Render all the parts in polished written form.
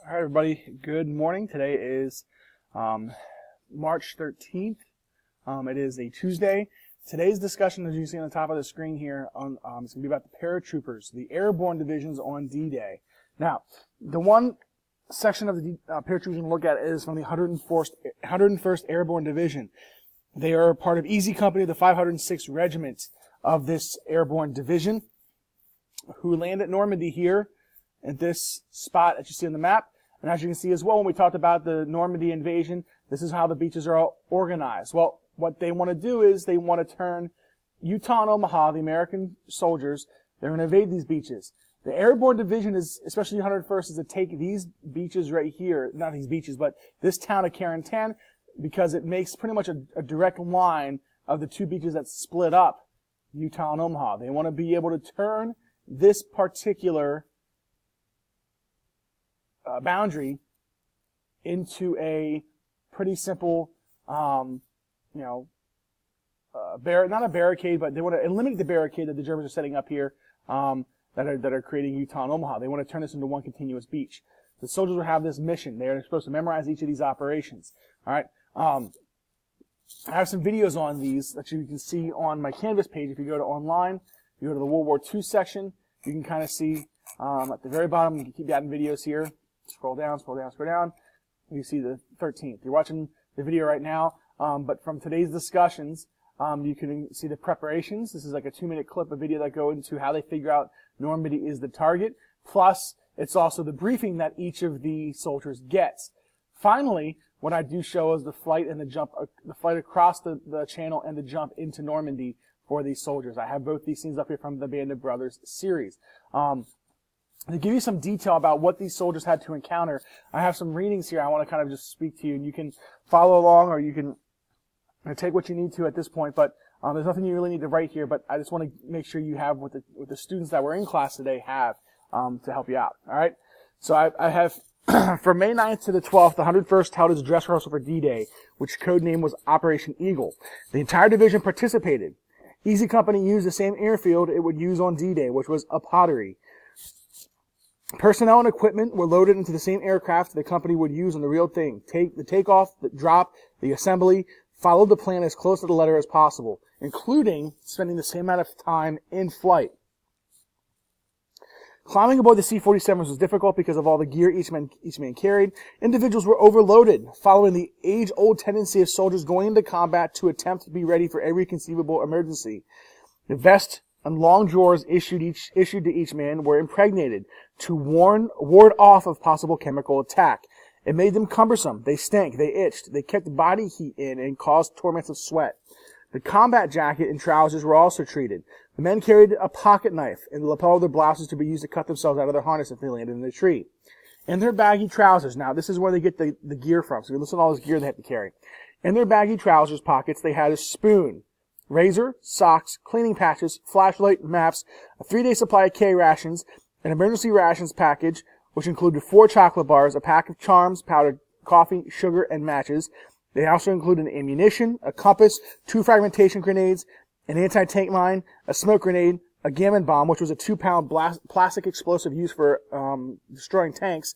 All right, everybody. Good morning. Today is March 13th. It is a Tuesday. Today's discussion, as you see on the top of the screen here, is going to be about the paratroopers, the airborne divisions on D-Day. Now, the one section of the paratroopers we're going to look at is from the 101st Airborne Division. They are part of Easy Company, the 506th Regiment of this airborne division, who land at Normandy here at this spot that you see on the map. And as you can see as well, when we talked about the Normandy invasion, this is how the beaches are all organized. Well, what they want to do is they want to turn Utah and Omaha, the American soldiers, they're going to invade these beaches. The airborne division is, especially 101st, is to take these beaches right here, not these beaches, but this town of Carentan, because it makes pretty much a direct line of the two beaches that split up Utah and Omaha. They want to be able to turn this particular boundary into a pretty simple, not a barricade, but they want to eliminate the barricade that the Germans are setting up here, that are creating Utah and Omaha. They want to turn this into one continuous beach. The soldiers will have this mission. They are supposed to memorize each of these operations. All right. I have some videos on these that you can see on my Canvas page. If you go to online, you go to the World War II section, you can kind of see at the very bottom. You can keep adding videos here. Scroll down, scroll down, scroll down. You see the 13th. You're watching the video right now, but from today's discussions, you can see the preparations. This is like a 2-minute clip of video that go into how they figure out Normandy is the target. Plus, it's also the briefing that each of the soldiers gets. Finally, what I do show is the flight and the jump, the flight across the channel and the jump into Normandy for these soldiers. I have both these scenes up here from the Band of Brothers series. To give you some detail about what these soldiers had to encounter, I have some readings here I want to kind of just speak to you, and you can follow along or you can take what you need to at this point, but there's nothing you really need to write here, but I just want to make sure you have what the students that were in class today have to help you out. All right? So I have, from May 9th to the 12th, the 101st held its dress rehearsal for D-Day, which code name was Operation Eagle. The entire division participated. Easy Company used the same airfield it would use on D-Day, which was a pottery. Personnel and equipment were loaded into the same aircraft the company would use on the real thing. The takeoff, the drop, the assembly followed the plan as close to the letter as possible, including spending the same amount of time in flight. Climbing aboard the C-47s was difficult because of all the gear each man carried. Individuals were overloaded, following the age-old tendency of soldiers going into combat to attempt to be ready for every conceivable emergency. The vest and long drawers issued to each man were impregnated to ward off of possible chemical attack. It made them cumbersome. They stank. They itched. They kept body heat in and caused torments of sweat. The combat jacket and trousers were also treated. The men carried a pocket knife in the lapel of their blouses to be used to cut themselves out of their harness if they landed in a tree. In their baggy trousers, now this is where they get the gear from, so listen to all this gear they have to carry. In their baggy trousers pockets, they had a spoon, razor, socks, cleaning patches, flashlight, maps, a 3-day supply of K-rations, an emergency rations package, which included 4 chocolate bars, a pack of charms, powdered coffee, sugar, and matches. They also included ammunition, a compass, 2 fragmentation grenades, an anti-tank mine, a smoke grenade, a gammon bomb, which was a 2-pound plastic explosive used for destroying tanks,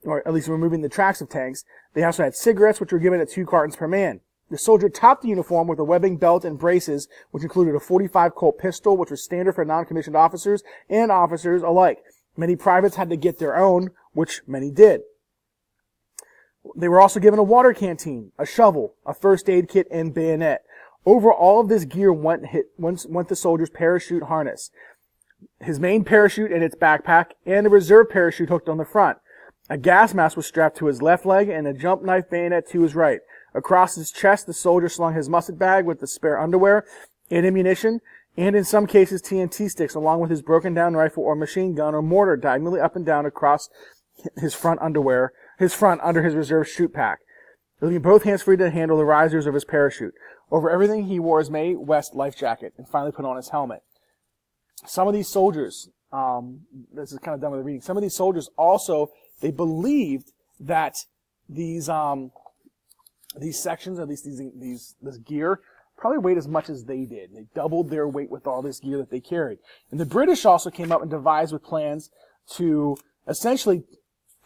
or at least removing the tracks of tanks. They also had cigarettes, which were given at 2 cartons per man. The soldier topped the uniform with a webbing belt and braces, which included a .45 Colt pistol, which was standard for non-commissioned officers and officers alike. Many privates had to get their own, which many did. They were also given a water canteen, a shovel, a first aid kit, and bayonet. Over all of this gear went the soldier's parachute harness, his main parachute in its backpack, and a reserve parachute hooked on the front. A gas mask was strapped to his left leg and a jump knife bayonet to his right. Across his chest, the soldier slung his musket bag with the spare underwear and ammunition, and in some cases TNT sticks, along with his broken down rifle or machine gun or mortar diagonally up and down across his front under his reserve chute pack, leaving both hands free to handle the risers of his parachute. Over everything, he wore his Mae West life jacket and finally put on his helmet. Some of these soldiers, this is kind of done with the reading, some of these soldiers also, they believed that these sections, at least this gear, probably weighed as much as they did. They doubled their weight with all this gear that they carried. And the British also came up and devised with plans to essentially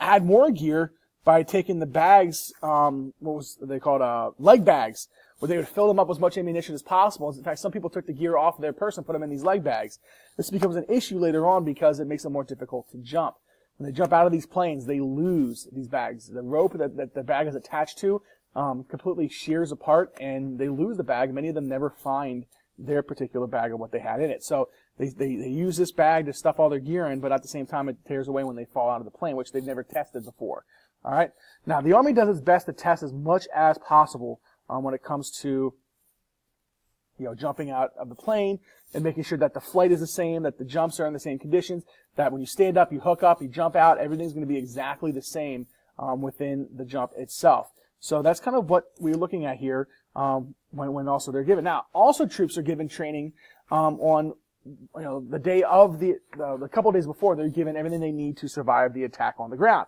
add more gear by taking the bags, what was they called, leg bags, where they would fill them up with as much ammunition as possible. In fact, some people took the gear off of their person and put them in these leg bags. This becomes an issue later on because it makes it more difficult to jump. When they jump out of these planes, they lose these bags. The rope that the bag is attached to completely shears apart, and they lose the bag. Many of them never find their particular bag of what they had in it. So they use this bag to stuff all their gear in, but at the same time it tears away when they fall out of the plane, which they've never tested before. All right. Now the Army does its best to test as much as possible when it comes to jumping out of the plane and making sure that the flight is the same, that the jumps are in the same conditions, that when you stand up, you hook up, you jump out, everything's going to be exactly the same within the jump itself. So that's kind of what we're looking at here when also they're given. Now, also troops are given training on the day of the couple of days before. They're given everything they need to survive the attack on the ground.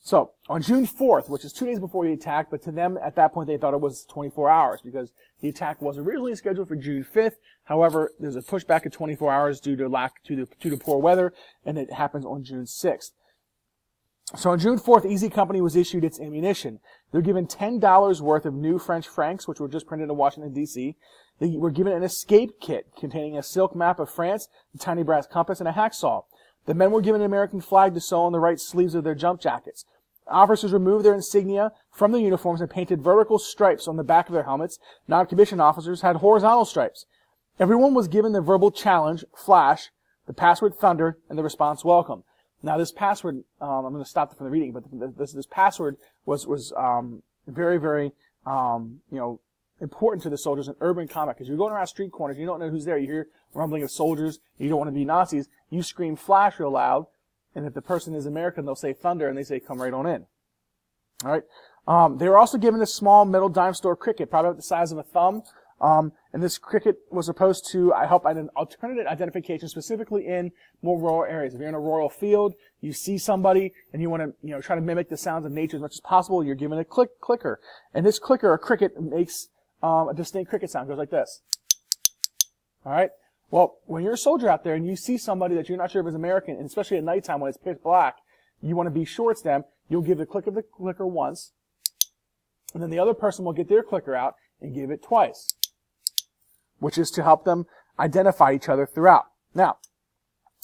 So on June 4th, which is 2 days before the attack, but to them at that point they thought it was 24 hours because the attack was originally scheduled for June 5th. However, there's a pushback of 24 hours due to poor weather, and it happens on June 6th. So on June 4th, Easy Company was issued its ammunition. They're given $10 worth of new French francs, which were just printed in Washington, D.C. They were given an escape kit containing a silk map of France, a tiny brass compass, and a hacksaw. The men were given an American flag to sew on the right sleeves of their jump jackets. Officers removed their insignia from their uniforms and painted vertical stripes on the back of their helmets. Non-commissioned officers had horizontal stripes. Everyone was given the verbal challenge, flash, the password thunder, and the response welcome. Now this password, I'm going to stop from the reading, but this password was very, very, important to the soldiers in urban combat, because you're going around street corners, you don't know who's there, you hear rumbling of soldiers, you don't want to be Nazis, you scream flash real loud, and if the person is American, they'll say thunder, and they say come right on in. All right. They were also given a small metal dime store cricket, probably about the size of a thumb, and this cricket was supposed to help alternate identification, specifically in more rural areas. If you're in a rural field, you see somebody, and you want to try to mimic the sounds of nature as much as possible, you're given a clicker. And this clicker, or cricket, makes a distinct cricket sound. It goes like this. All right. Well, when you're a soldier out there and you see somebody that you're not sure if is American, and especially at nighttime when it's pitch black, you want to be sure it's them. You'll give the click of the clicker once, and then the other person will get their clicker out and give it twice, which is to help them identify each other throughout. Now,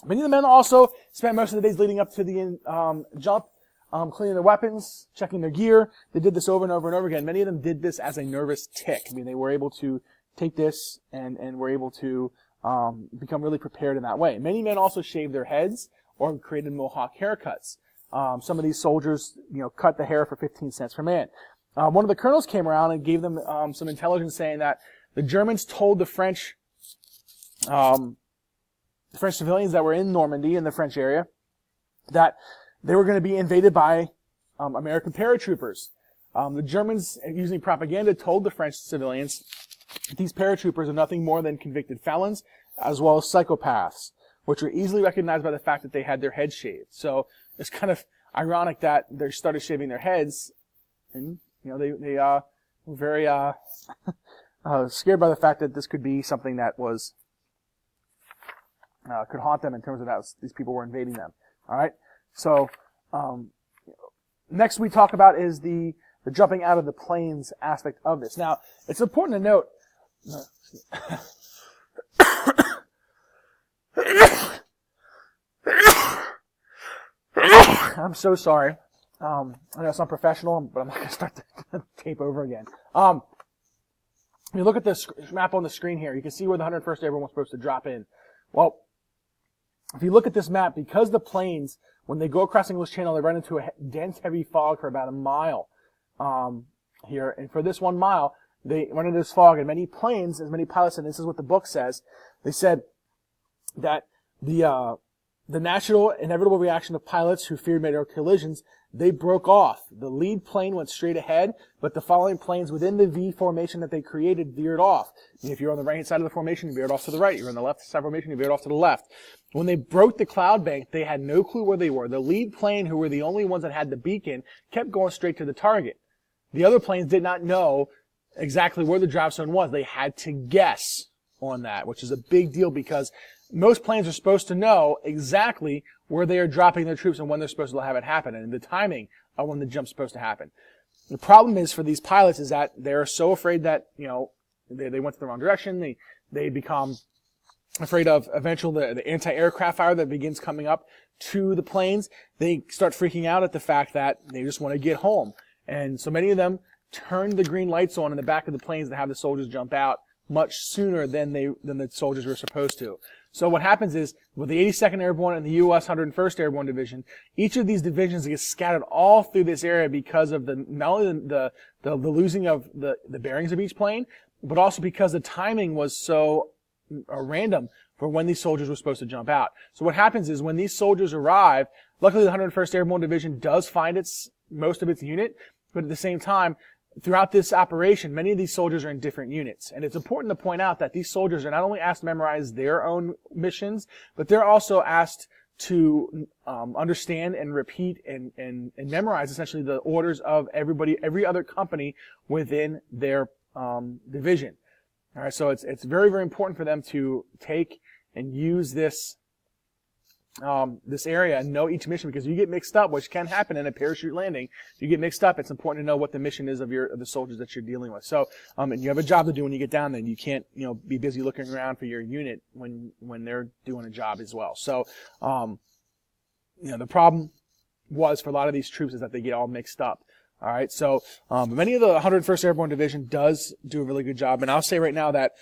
many of the men also spent most of the days leading up to the jump cleaning their weapons, checking their gear. They did this over and over and over again. Many of them did this as a nervous tick. I mean, they were able to take this and were able to become really prepared in that way. Many men also shaved their heads or created mohawk haircuts. Some of these soldiers, cut the hair for 15 cents per man. One of the colonels came around and gave them some intelligence, saying that the Germans told the French civilians that were in Normandy, in the French area, that they were going to be invaded by American paratroopers. The Germans, using propaganda, told the French civilians that these paratroopers are nothing more than convicted felons, as well as psychopaths, which were easily recognized by the fact that they had their heads shaved. So it's kind of ironic that they started shaving their heads, and they were very scared by the fact that this could be something that was could haunt them in terms of that these people were invading them. All right. So next we talk about is the jumping out of the planes aspect of this. Now it's important to note. I'm so sorry. I know it's not professional, but I'm not going to start the tape over again. If you look at this map on the screen here, you can see where the 101st Airborne was supposed to drop in. Well, if you look at this map, because the planes, when they go across English Channel, they run into a dense, heavy fog for about a mile here. And for this 1 mile, they run into this fog. And many planes, as many pilots, and this is what the book says, they said that the natural, inevitable reaction of pilots who feared major collisions, they broke off. The lead plane went straight ahead, but the following planes within the V formation that they created veered off. And if you're on the right side of the formation, you veered off to the right. You're on the left side of the formation, you veered off to the left. When they broke the cloud bank, they had no clue where they were. The lead plane, who were the only ones that had the beacon, kept going straight to the target. The other planes did not know exactly where the drop zone was. They had to guess on that, which is a big deal because most planes are supposed to know exactly where they are dropping their troops and when they're supposed to have it happen, and the timing of when the jump's supposed to happen. The problem is for these pilots is that they're so afraid that, they went to the wrong direction. They become afraid of eventually the anti-aircraft fire that begins coming up to the planes. They start freaking out at the fact that they just want to get home. And so many of them turn the green lights on in the back of the planes to have the soldiers jump out much sooner than the soldiers were supposed to. So what happens is, with the 82nd Airborne and the U.S. 101st Airborne Division, each of these divisions gets scattered all through this area because of not only the losing of the bearings of each plane, but also because the timing was so random for when these soldiers were supposed to jump out. So what happens is, when these soldiers arrive, luckily the 101st Airborne Division does find most of its unit, but at the same time, throughout this operation, many of these soldiers are in different units. And it's important to point out that these soldiers are not only asked to memorize their own missions, but they're also asked to understand and repeat and memorize essentially the orders of every other company within their division. All right, so it's very, very important for them to take and use this area and know each mission, because if you get mixed up, which can happen in a parachute landing, if you get mixed up, it's important to know what the mission is of the soldiers that you're dealing with. So, and you have a job to do when you get down there, and you can't, be busy looking around for your unit when they're doing a job as well. So, the problem was for a lot of these troops is that they get all mixed up. All right, so many of the 101st Airborne Division does do a really good job, and I'll say right now that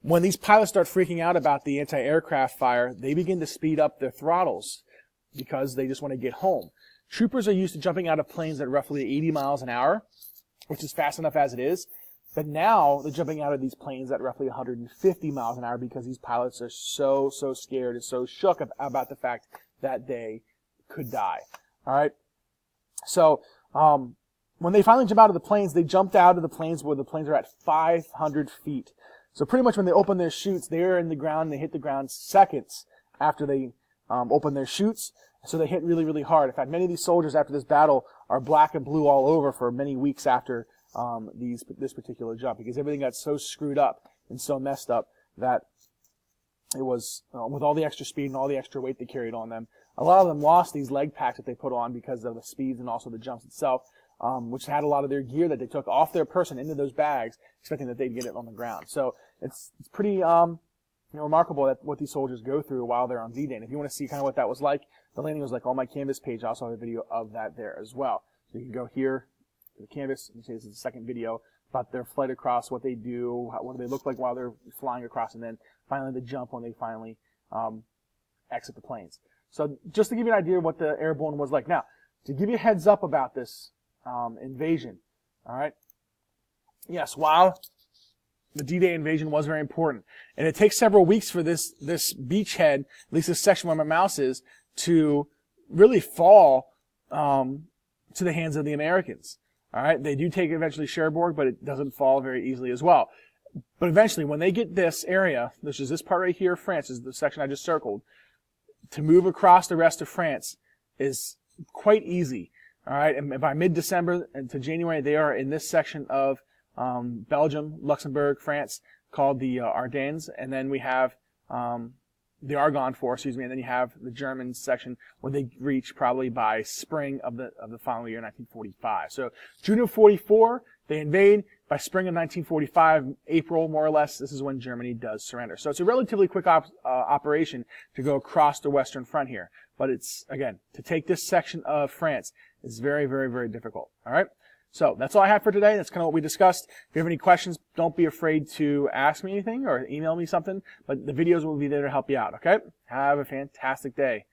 when these pilots start freaking out about the anti-aircraft fire, they begin to speed up their throttles because they just want to get home. Troopers are used to jumping out of planes at roughly 80 miles an hour, which is fast enough as it is. But now they're jumping out of these planes at roughly 150 miles an hour because these pilots are so scared and so shook about the fact that they could die. All right. So when they finally jump out of the planes, they jumped out of the planes where the planes are at 500 feet. So pretty much when they open their chutes, they're in the ground, and they hit the ground seconds after they open their chutes. So they hit really, really hard. In fact, many of these soldiers after this battle are black and blue all over for many weeks after this particular jump, because everything got so screwed up and so messed up that it was, with all the extra speed and all the extra weight they carried on them, a lot of them lost these leg packs that they put on because of the speeds and also the jumps itself, which had a lot of their gear that they took off their person into those bags, expecting that they'd get it on the ground. So it's pretty remarkable that what these soldiers go through while they're on D-Day. And if you want to see kind of what that was like, the landing was like on my Canvas page. I also have a video of that there as well. So you can go here to the Canvas and see this is the second video about their flight across, what they do, what do they look like while they're flying across, and then finally the jump when they finally exit the planes. So just to give you an idea of what the airborne was like. Now, to give you a heads up about this invasion, all right? Yes, while the D-Day invasion was very important, and it takes several weeks for this beachhead, at least this section where my mouse is, to really fall to the hands of the Americans. All right, they do take eventually Cherbourg, but it doesn't fall very easily as well. But eventually, when they get this area, which is this part right here, France, is the section I just circled, to move across the rest of France is quite easy. All right, and by mid-December and to January, they are in this section of Belgium, Luxembourg, France, called the Ardennes, and then we have the Argonne Force, and then you have the German section where they reach probably by spring of the following year, 1945. So June of 44, they invade. By spring of 1945, April more or less, this is when Germany does surrender. So it's a relatively quick operation to go across the Western Front here. But it's, again, to take this section of France is very, very, very difficult. All right? So that's all I have for today. That's kind of what we discussed. If you have any questions, don't be afraid to ask me anything or email me something. But the videos will be there to help you out, okay? Have a fantastic day.